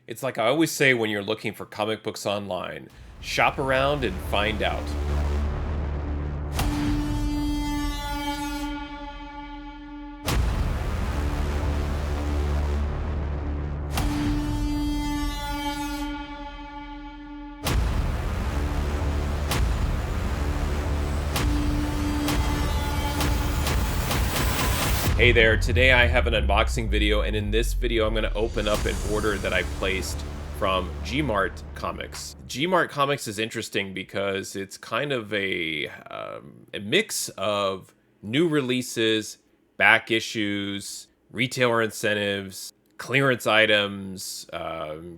It's like I always say when you're looking for comic books online, shop around and find out. Hey there, today I have an unboxing video, and in this video I'm going to open up an order that I placed from G-Mart Comics. G-Mart Comics is interesting because it's kind of a mix of new releases, back issues, retailer incentives, clearance items,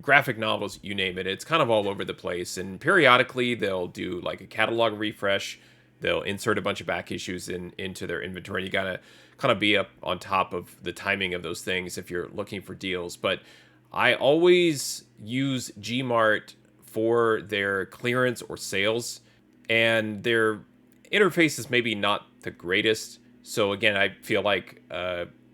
graphic novels, you name it. It's kind of all over the place, and periodically they'll do like a catalog refresh. They'll insert a bunch of back issues into their inventory. You gotta kind of be up on top of the timing of those things if you're looking for deals. But I always use G-Mart for their clearance or sales, and their interface is maybe not the greatest. So again, I feel like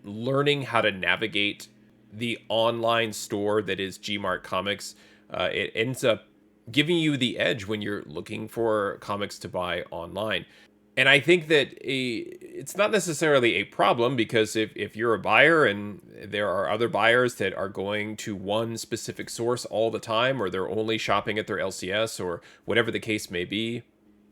learning how to navigate the online store that is G-Mart Comics, it ends up giving you the edge when you're looking for comics to buy online. And I think that it's not necessarily a problem, because if you're a buyer and there are other buyers that are going to one specific source all the time, or they're only shopping at their LCS or whatever the case may be,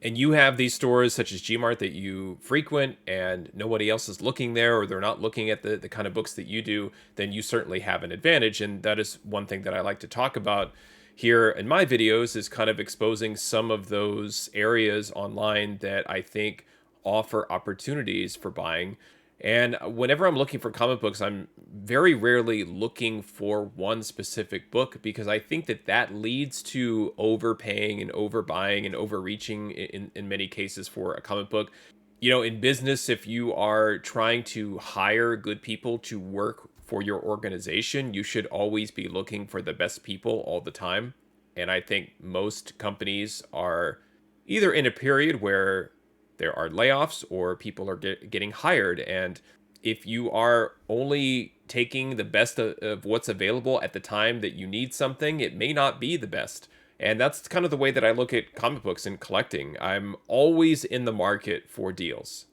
and you have these stores such as G-Mart that you frequent and nobody else is looking there, or they're not looking at the kind of books that you do, then you certainly have an advantage. And that is one thing that I like to talk about here in my videos, is kind of exposing some of those areas online that I think offer opportunities for buying. And whenever I'm looking for comic books, I'm very rarely looking for one specific book, because I think that that leads to overpaying and overbuying and overreaching in many cases for a comic book. You know, in business, if you are trying to hire good people to work for your organization, you should always be looking for the best people all the time. And I think most companies are either in a period where there are layoffs or people are getting hired. And if you are only taking the best of what's available at the time that you need something, it may not be the best. And that's kind of the way that I look at comic books and collecting. I'm always in the market for deals,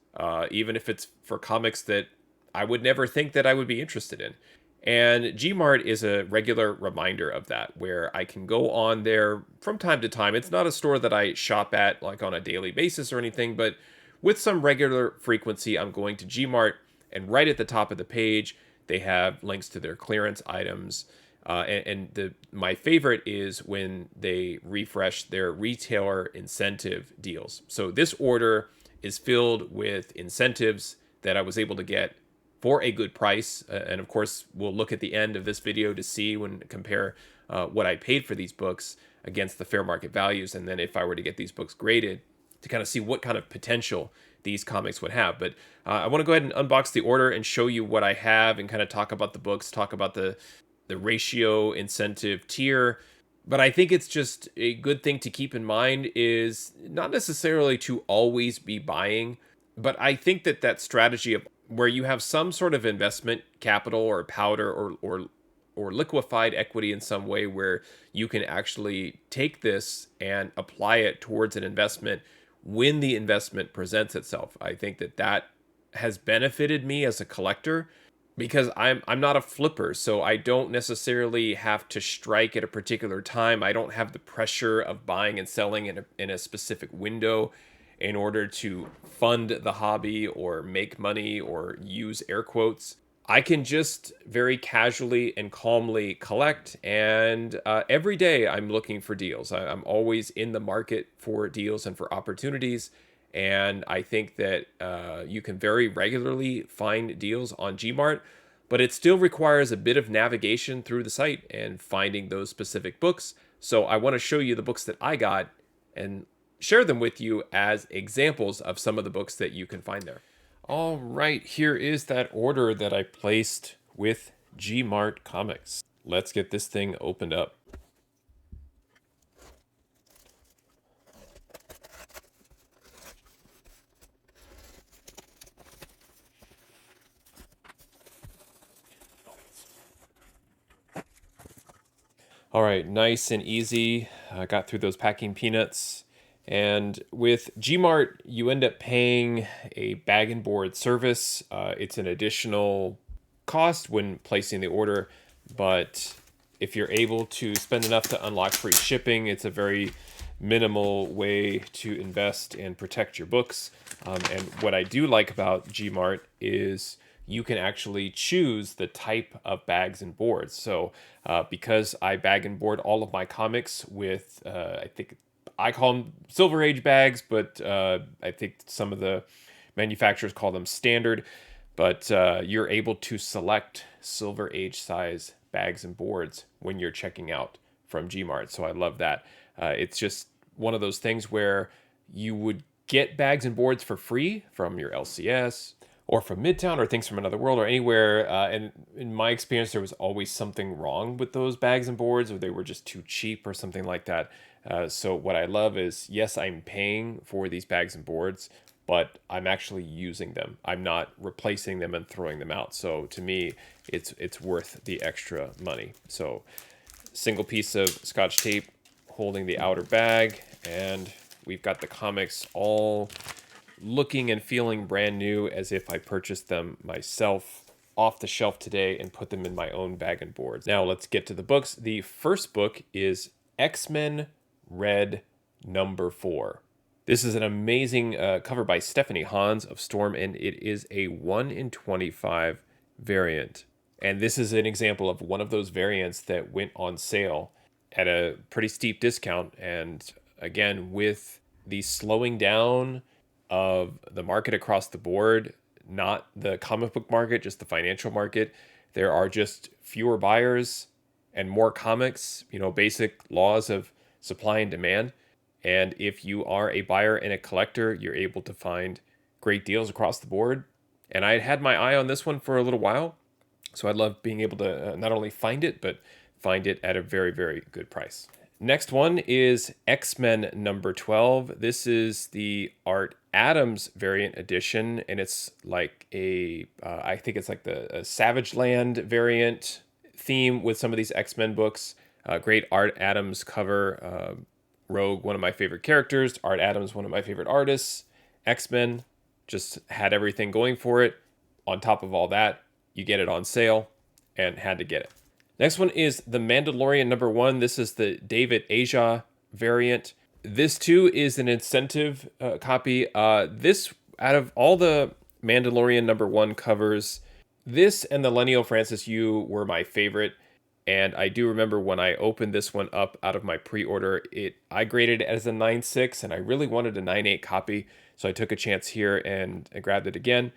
even if it's for comics that I would never think that I would be interested in. And G-Mart is a regular reminder of that, where I can go on there from time to time. It's not a store that I shop at like on a daily basis or anything, but with some regular frequency, I'm going to G-Mart, and right at the top of the page, they have links to their clearance items. My favorite is when they refresh their retailer incentive deals. So this order is filled with incentives that I was able to get for a good price. And of course, we'll look at the end of this video to see when compare what I paid for these books against the fair market values. And then if I were to get these books graded, to kind of see what kind of potential these comics would have. But I want to go ahead and unbox the order and show you what I have, and kind of talk about the books, talk about the ratio incentive tier. But I think it's just a good thing to keep in mind is not necessarily to always be buying, but I think that that strategy of where you have some sort of investment capital or powder or liquefied equity in some way, where you can actually take this and apply it towards an investment when the investment presents itself. I think that that has benefited me as a collector, because I'm not a flipper, so I don't necessarily have to strike at a particular time. I don't have the pressure of buying and selling in a specific window in order to fund the hobby or make money or use air quotes. I can just very casually and calmly collect, and every day I'm looking for deals. I'm always in the market for deals and for opportunities, and I think that you can very regularly find deals on G-Mart, but it still requires a bit of navigation through the site and finding those specific books. So I want to show you the books that I got and share them with you as examples of some of the books that you can find there. All right, here is that order that I placed with G-Mart Comics. Let's get this thing opened up. All right, nice and easy. I got through those packing peanuts. And with G-Mart, you end up paying a bag and board service. It's an additional cost when placing the order, but if you're able to spend enough to unlock free shipping, it's a very minimal way to invest and protect your books. And what I do like about Gmart is you can actually choose the type of bags and boards. So because I bag and board all of my comics with, I think I call them Silver Age bags, but I think some of the manufacturers call them standard. But you're able to select Silver Age size bags and boards when you're checking out from Gmart. So I love that. It's just one of those things where you would get bags and boards for free from your LCS or from Midtown or Things from Another World or anywhere. And in my experience, there was always something wrong with those bags and boards, or they were just too cheap or something like that. So what I love is, yes, I'm paying for these bags and boards, but I'm actually using them. I'm not replacing them and throwing them out. So to me, it's worth the extra money. So single piece of Scotch tape holding the outer bag, and we've got the comics all looking and feeling brand new as if I purchased them myself off the shelf today and put them in my own bag and boards. Now let's get to the books. The first book is X-Men Red #4. This is an amazing cover by Stephanie Hans of Storm, and it is a 1 in 25 variant. And this is an example of one of those variants that went on sale at a pretty steep discount. And again, with the slowing down of the market across the board, not the comic book market, just the financial market, there are just fewer buyers and more comics, basic laws of supply and demand. And if you are a buyer and a collector, you're able to find great deals across the board. And I had my eye on this one for a little while, so I love being able to not only find it, but find it at a very, very good price. Next one is X-Men #12. This is the Art Adams variant edition, and it's like I think it's like the Savage Land variant theme with some of these X-Men books. Great Art Adams cover. Rogue, one of my favorite characters. Art Adams, one of my favorite artists. X-Men just had everything going for it. On top of all that, you get it on sale and had to get it. Next one is The Mandalorian #1. This is the David Aja variant. This too is an incentive copy. This, out of all the Mandalorian #1 covers, this and the Lenio Francis Yu were my favorite. And I do remember when I opened this one up out of my pre-order, I graded it as a 9.6, and I really wanted a 9.8 copy, so I took a chance here and I grabbed it again.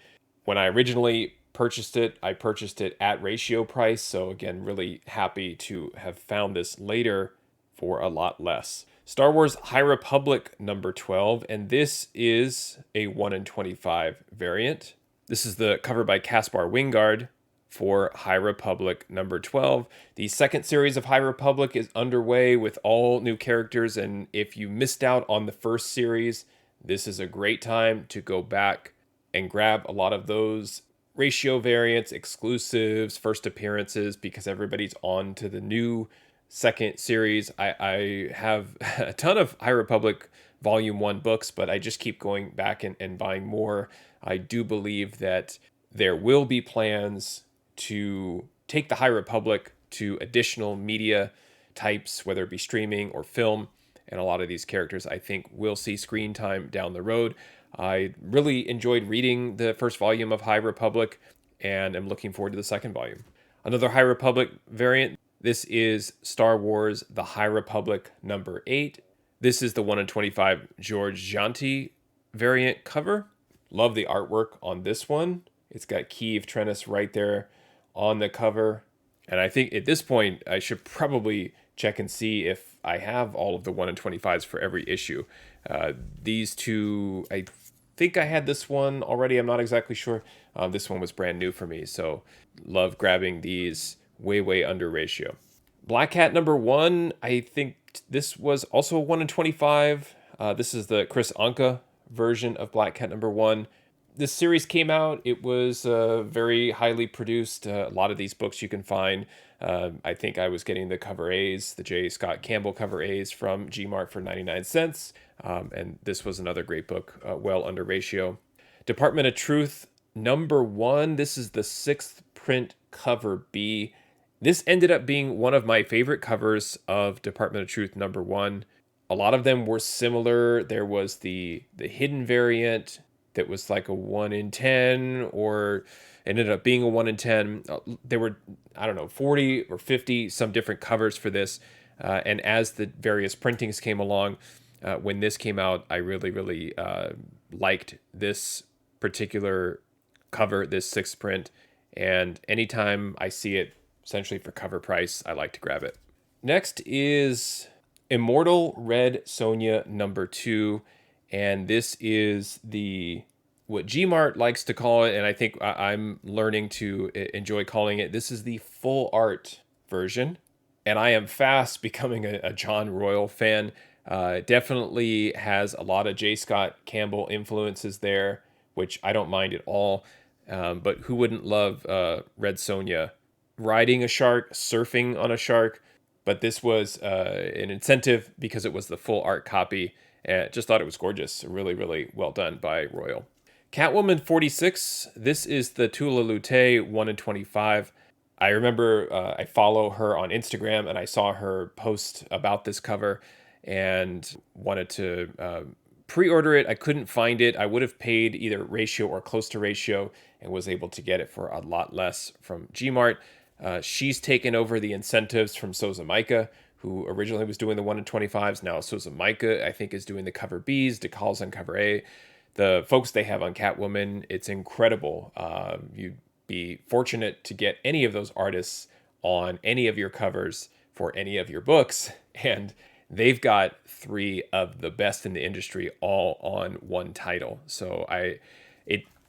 When I originally purchased it, I purchased it at ratio price, so again, really happy to have found this later for a lot less. Star Wars High Republic #12, and this is a 1 in 25 variant. This is the cover by Caspar Wijngaard for High Republic #12. The second series of High Republic is underway with all new characters, and if you missed out on the first series, this is a great time to go back and grab a lot of those ratio variants, exclusives, first appearances, because everybody's on to the new second series. I have a ton of High Republic Volume 1 books, but I just keep going back and buying more. I do believe that there will be plans to take the High Republic to additional media types, whether it be streaming or film. And a lot of these characters, I think, will see screen time down the road. I really enjoyed reading the first volume of High Republic, and I'm looking forward to the second volume. Another High Republic variant. This is Star Wars The High Republic #8. This is the 1 in 25 George Jeanty variant cover. Love the artwork on this one. It's got Kiev Trennis right there on the cover. And I think at this point, I should probably check and see if I have all of the 1 in 25s for every issue. These two, I think I had this one already. I'm not exactly sure. This one was brand new for me. So love grabbing these way under ratio. Black Cat #1. I think this was also a 1 in 25. This is the Chris Anka version of Black Cat #1. this series came out, it was very highly produced. A lot of these books you can find. I think I was getting the cover A's, the J. Scott Campbell cover A's from G-Mart for 99 cents. And this was another great book, well under ratio. Department of Truth #1. This is the 6th print cover B. This ended up being one of my favorite covers of Department of Truth #1. A lot of them were similar. There was the hidden variant that was like a 1 in 10, or ended up being a 1 in 10. There were, I don't know, 40 or 50 some different covers for this. And as the various printings came along, when this came out, I really, really liked this particular cover, this 6th print. And anytime I see it, essentially for cover price, I like to grab it. Next is Immortal Red Sonja #2, and this is what G-Mart likes to call it, and I think I'm learning to enjoy calling it. This is the full art version, and I am fast becoming a John Royle fan. Definitely has a lot of J. Scott Campbell influences there, which I don't mind at all. But who wouldn't love Red Sonja? Riding a shark, surfing on a shark. But this was an incentive because it was the full art copy. Just thought it was gorgeous. Really, really well done by Royle. Catwoman 46. This is the Tula Lotay 1 in 25. I remember I follow her on Instagram, and I saw her post about this cover and wanted to pre-order it. I couldn't find it. I would have paid either ratio or close to ratio and was able to get it for a lot less from G-Mart. She's taken over the incentives from Souza Micah, who originally was doing the 1 in 25s. Now Souza Micah, I think, is doing the cover Bs, decals on cover A. The folks they have on Catwoman, it's incredible. You'd be fortunate to get any of those artists on any of your covers for any of your books, and they've got 3 of the best in the industry all on one title. So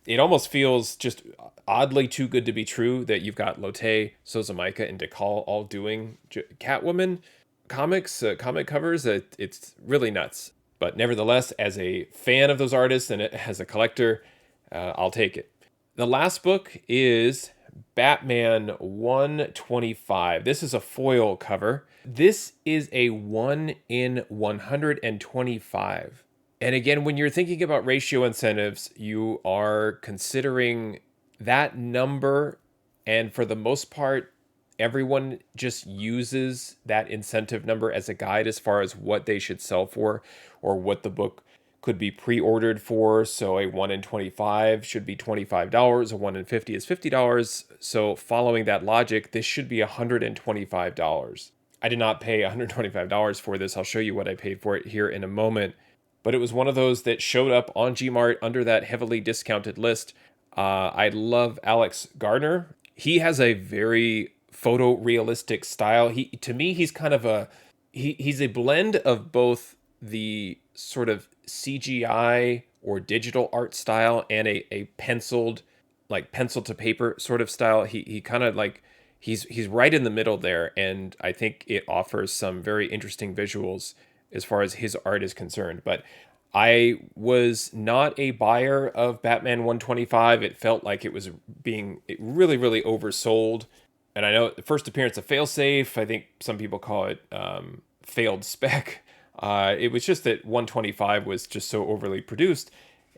it almost feels just oddly too good to be true that you've got Lotay, Souza Micah, and Decal all doing Catwoman comics, comic covers. It's really nuts. But nevertheless, as a fan of those artists and as a collector, I'll take it. The last book is Batman 125. This is a foil cover. This is a 1 in 125. And again, when you're thinking about ratio incentives, you are considering that number. And for the most part, everyone just uses that incentive number as a guide as far as what they should sell for or what the book could be pre-ordered for. So a 1 in 25 should be $25. A 1 in 50 is $50. So following that logic, this should be $125. I did not pay $125 for this. I'll show you what I paid for it here in a moment. But it was one of those that showed up on G-Mart under that heavily discounted list. I love Alex Garner. He has a very photorealistic style. To me, he's kind of he's a blend of both the sort of CGI or digital art style and a penciled, like pencil to paper sort of style. He kind of like, he's right in the middle there. And I think it offers some very interesting visuals as far as his art is concerned. But I was not a buyer of Batman 125. It felt like it was being really, really oversold. And I know the first appearance of Failsafe, I think some people call it failed spec. It was just that 125 was just so overly produced.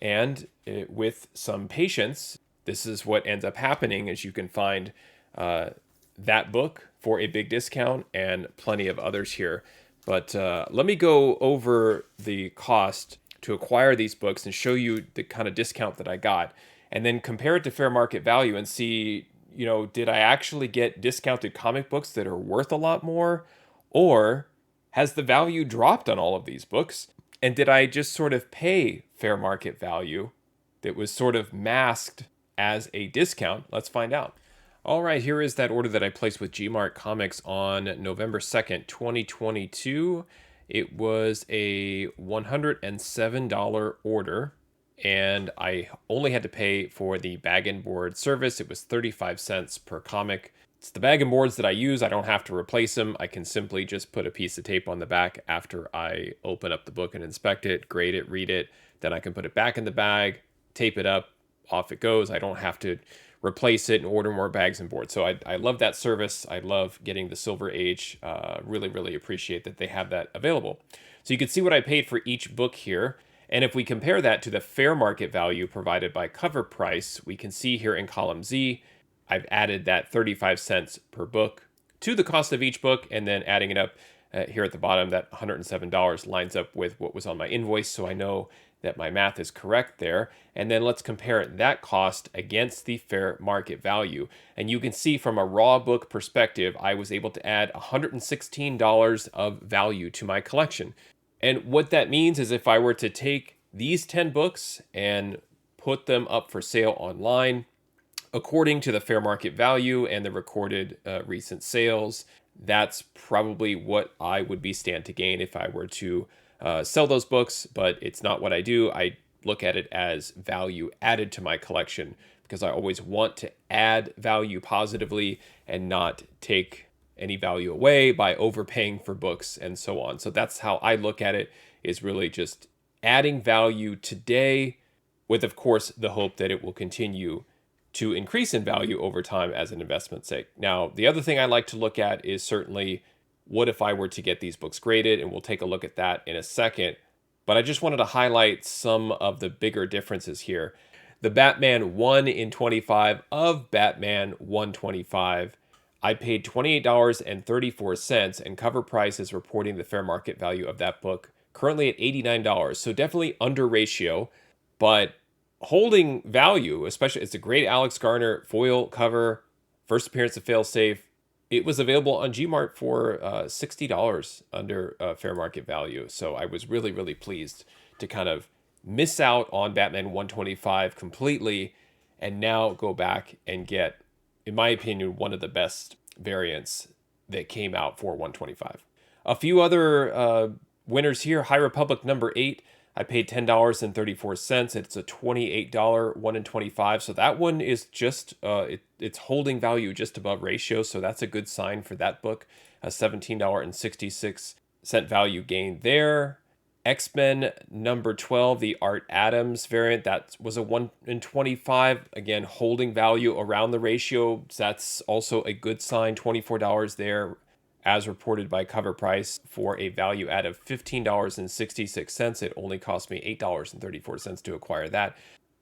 And with some patience, this is what ends up happening, is you can find that book for a big discount and plenty of others here. But let me go over the cost to acquire these books and show you the kind of discount that I got, and then compare it to fair market value and see, did I actually get discounted comic books that are worth a lot more, or has the value dropped on all of these books? And did I just sort of pay fair market value that was sort of masked as a discount? Let's find out. All right, here is that order that I placed with G-Mart Comics on November 2nd, 2022. It was a $107 order, and I only had to pay for the bag and board service. It was 35 cents per comic. It's the bag and boards that I use. I don't have to replace them. I can simply just put a piece of tape on the back after I open up the book and inspect it, grade it, read it. Then I can put it back in the bag, tape it up, off it goes. I don't have to replace it and order more bags and boards. So I love that service. I love getting the Silver Age. Really, really appreciate that they have that available. So you can see what I paid for each book here. And if we compare that to the fair market value provided by Cover Price, we can see here in column Z, I've added that 35 cents per book to the cost of each book, and then adding it up here at the bottom, that $107 lines up with what was on my invoice, so I know that my math is correct there. And then let's compare that cost against the fair market value. And you can see from a raw book perspective, I was able to add $116 of value to my collection. And what that means is if I were to take these 10 books and put them up for sale online, according to the fair market value and the recorded recent sales, that's probably what I would be stand to gain if I were to sell those books. But it's not what I do. I look at it as value added to my collection because I always want to add value positively and not take any value away by overpaying for books and so on. So that's how I look at it, is really just adding value today with, of course, the hope that it will continue to increase in value over time as an investment sake. Now, the other thing I like to look at is certainly what if I were to get these books graded, and we'll take a look at that in a second. But I just wanted to highlight some of the bigger differences here. The Batman 1 in 25 of Batman 125, I paid $28.34, and Cover Price is reporting the fair market value of that book currently at $89. So definitely under ratio, but holding value, especially it's a great Alex Garner foil cover, first appearance of Failsafe. It was available on G-Mart for $60 under fair market value. So I was really, really pleased to kind of miss out on Batman 125 completely and now go back and get, in my opinion, one of the best variants that came out for 125. A few other winners here. High Republic number 8. I paid $10.34. It's a $28 1 in 25. So that one is just, it's holding value just above ratio. So that's a good sign for that book. A $17.66 value gain there. X-Men number 12, the Art Adams variant, that was a 1 in 25. Again, holding value around the ratio. That's also a good sign. $24 there, as reported by Cover Price, for a value add of $15.66. It only cost me $8.34 to acquire that.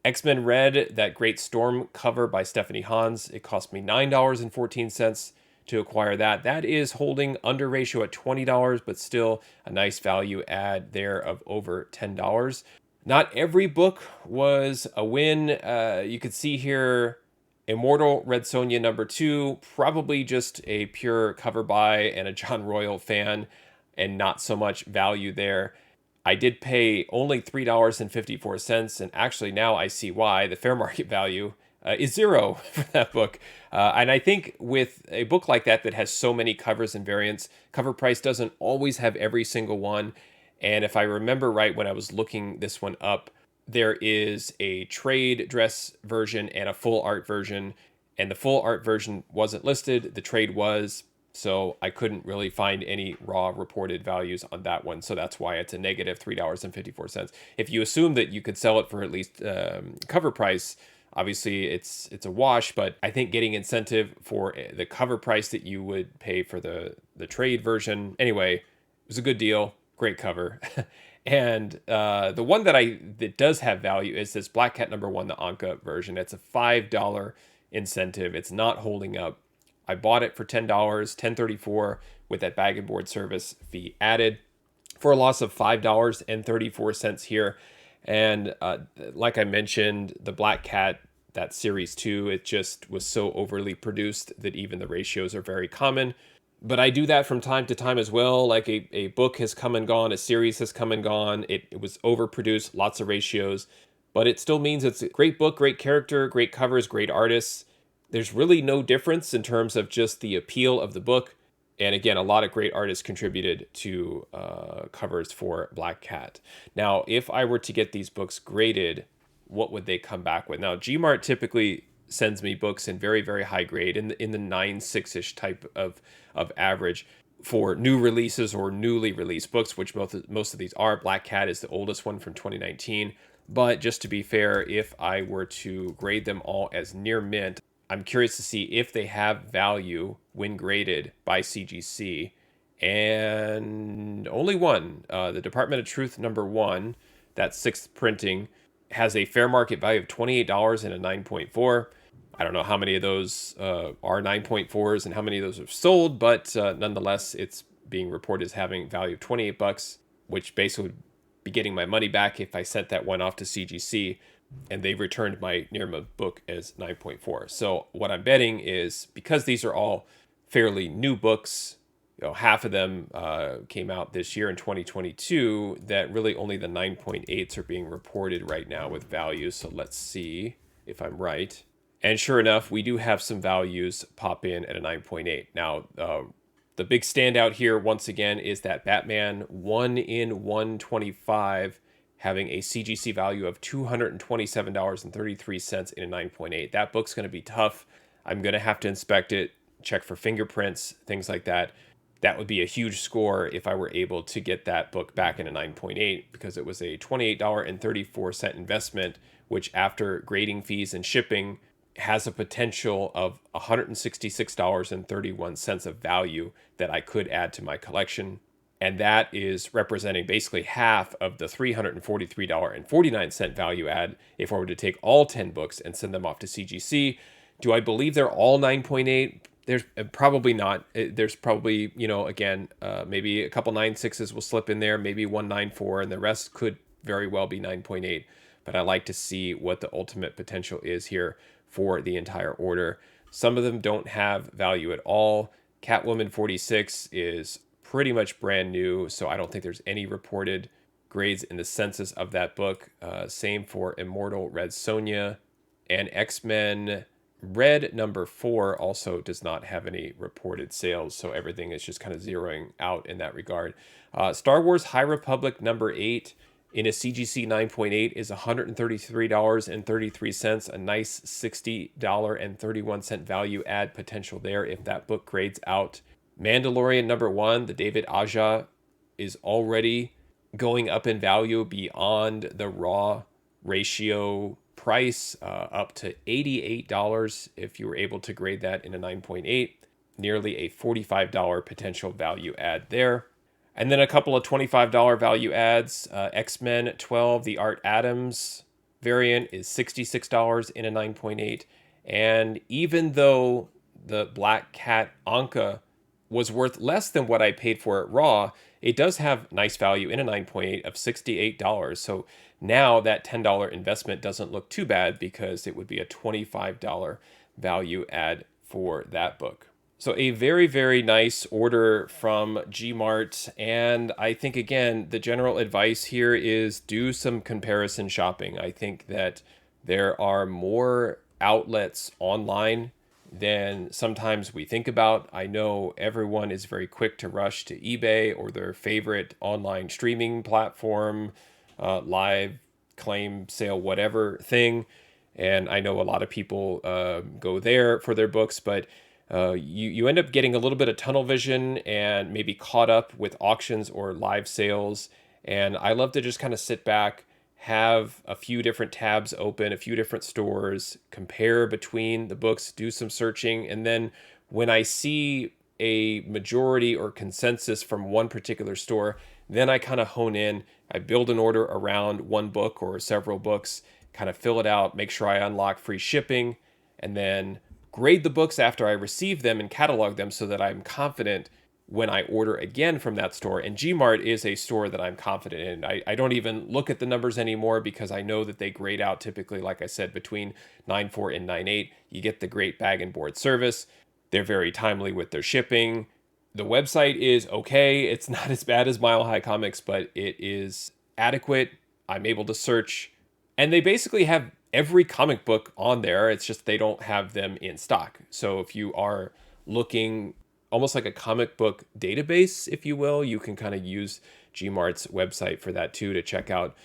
X-Men Red, that great Storm cover by Stephanie Hans, it cost me $9.14 to acquire that. That is holding under ratio at $20, but still a nice value add there of over $10. Not every book was a win. You could see here Immortal Red Sonja number 2, probably just a pure cover buy and a John Royle fan, and not so much value there. I did pay only $3.54, and actually now I see why. The fair market value is zero for that book. And I think with a book like that that has so many covers and variants, Cover Price doesn't always have every single one. And if I remember right, when I was looking this one up, there is a trade dress version and a full art version, and the full art version wasn't listed. The trade was, so I couldn't really find any raw reported values on that one. So that's why it's a negative $3.54. If you assume that you could sell it for at least Cover Price, obviously it's a wash, but I think getting incentive for the Cover Price that you would pay for the trade version, anyway, it was a good deal. Great cover. And the one that does have value is this Black Cat number 1, the Anka version. It's a $5 incentive. It's not holding up. I bought it for $10, $10.34 with that bag and board service fee added for a loss of $5.34 here. And like I mentioned, the Black Cat, that series 2, it just was so overly produced that even the ratios are very common. But I do that from time to time as well. Like a book has come and gone, a series has come and gone. It was overproduced, lots of ratios, but it still means it's a great book, great character, great covers, great artists. There's really no difference in terms of just the appeal of the book. And again, a lot of great artists contributed to covers for Black Cat. Now, if I were to get these books graded, what would they come back with? Now, G-Mart typically sends me books in very, very high grade, in the 9.6-ish type of average for new releases or newly released books, which most of these are. Black Cat is the oldest one from 2019. But just to be fair, if I were to grade them all as near mint, I'm curious to see if they have value when graded by CGC. And only one, the Department of Truth #1, that sixth printing, has a fair market value of $28 and a 9.4. I don't know how many of those are 9.4s and how many of those are sold, but nonetheless, it's being reported as having value of $28, which basically would be getting my money back if I sent that one off to CGC and they returned my near mint book as 9.4. So what I'm betting is, because these are all fairly new books, half of them came out this year in 2022, that really only the 9.8s are being reported right now with values. So let's see if I'm right. And sure enough, we do have some values pop in at a 9.8. Now, the big standout here, once again, is that Batman 1 in 125 having a CGC value of $227.33 in a 9.8. That book's going to be tough. I'm going to have to inspect it, check for fingerprints, things like that. That would be a huge score if I were able to get that book back in a 9.8, because it was a $28.34 investment, which after grading fees and shipping has a potential of $166.31 of value that I could add to my collection. And that is representing basically half of the $343.49 value add if I were to take all 10 books and send them off to CGC. Do I believe they're all 9.8? There's probably not. There's probably, again, maybe a couple 9.6s will slip in there, maybe 1.94, and the rest could very well be 9.8. But I like to see what the ultimate potential is here for the entire order. Some of them don't have value at all. Catwoman 46 is pretty much brand new, so I don't think there's any reported grades in the census of that book. Same for Immortal Red Sonja, and X-Men Red #4 also does not have any reported sales, so everything is just kind of zeroing out in that regard. Star Wars High Republic #8 in a CGC 9.8 is $133.33, a nice $60.31 value add potential there if that book grades out. Mandalorian #1, the David Aja, is already going up in value beyond the raw ratio price, up to $88 if you were able to grade that in a 9.8, nearly a $45 potential value add there. And then a couple of $25 value adds. X-Men 12, the Art Adams variant, is $66 in a 9.8. And even though the Black Cat Anka was worth less than what I paid for it raw, it does have nice value in a 9.8 of $68. So now that $10 investment doesn't look too bad, because it would be a $25 value add for that book. So a very, very nice order from G-Mart. And I think, again, the general advice here is do some comparison shopping. I think that there are more outlets online than sometimes we think about. I know everyone is very quick to rush to eBay or their favorite online streaming platform, live, claim, sale, whatever thing. And I know a lot of people go there for their books, but you end up getting a little bit of tunnel vision and maybe caught up with auctions or live sales. And I love to just kind of sit back, have a few different tabs open, a few different stores, compare between the books, do some searching. And then when I see a majority or consensus from one particular store, then I kind of hone in. I build an order around one book or several books, kind of fill it out, make sure I unlock free shipping, and then grade the books after I receive them and catalog them so that I'm confident when I order again from that store. And G-Mart is a store that I'm confident in. I don't even look at the numbers anymore, because I know that they grade out typically, like I said, between 9.4 and 9.8. You get the great bag and board service. They're very timely with their shipping. The website is okay. It's not as bad as Mile High Comics, but it is adequate. I'm able to search. And they basically have every comic book on there. It's just they don't have them in stock. So if you are looking almost like a comic book database, if you will, you can kind of use G-Mart's website for that too, to check out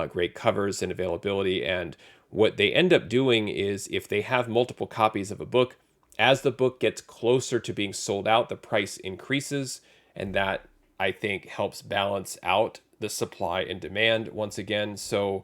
great covers and availability. And what they end up doing is, if they have multiple copies of a book, as the book gets closer to being sold out, the price increases. And that, I think, helps balance out the supply and demand once again. So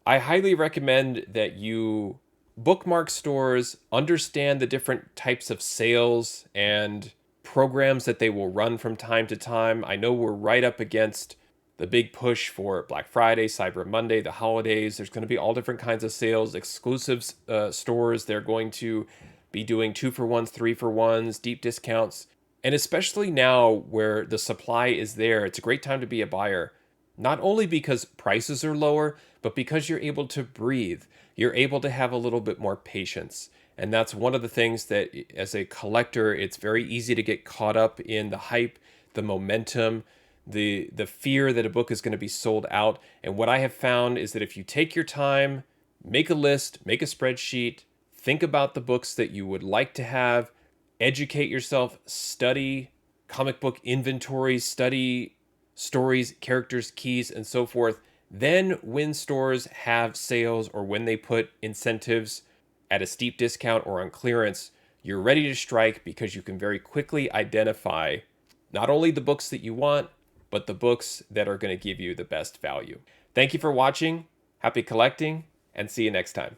I highly recommend that you bookmark stores, understand the different types of sales and programs that they will run from time to time. I know we're right up against the big push for Black Friday, Cyber Monday, the holidays. There's going to be all different kinds of sales, exclusive stores. They're going to be doing 2-for-1s, 3-for-1s, deep discounts. And especially now where the supply is there, it's a great time to be a buyer. Not only because prices are lower, but because you're able to breathe. You're able to have a little bit more patience. And that's one of the things that, as a collector, it's very easy to get caught up in the hype, the momentum, the fear that a book is going to be sold out. And what I have found is that if you take your time, make a list, make a spreadsheet, think about the books that you would like to have, educate yourself, study comic book inventories, study stories, characters, keys, and so forth. Then when stores have sales or when they put incentives at a steep discount or on clearance, you're ready to strike because you can very quickly identify not only the books that you want, but the books that are going to give you the best value. Thank you for watching. Happy collecting, and see you next time.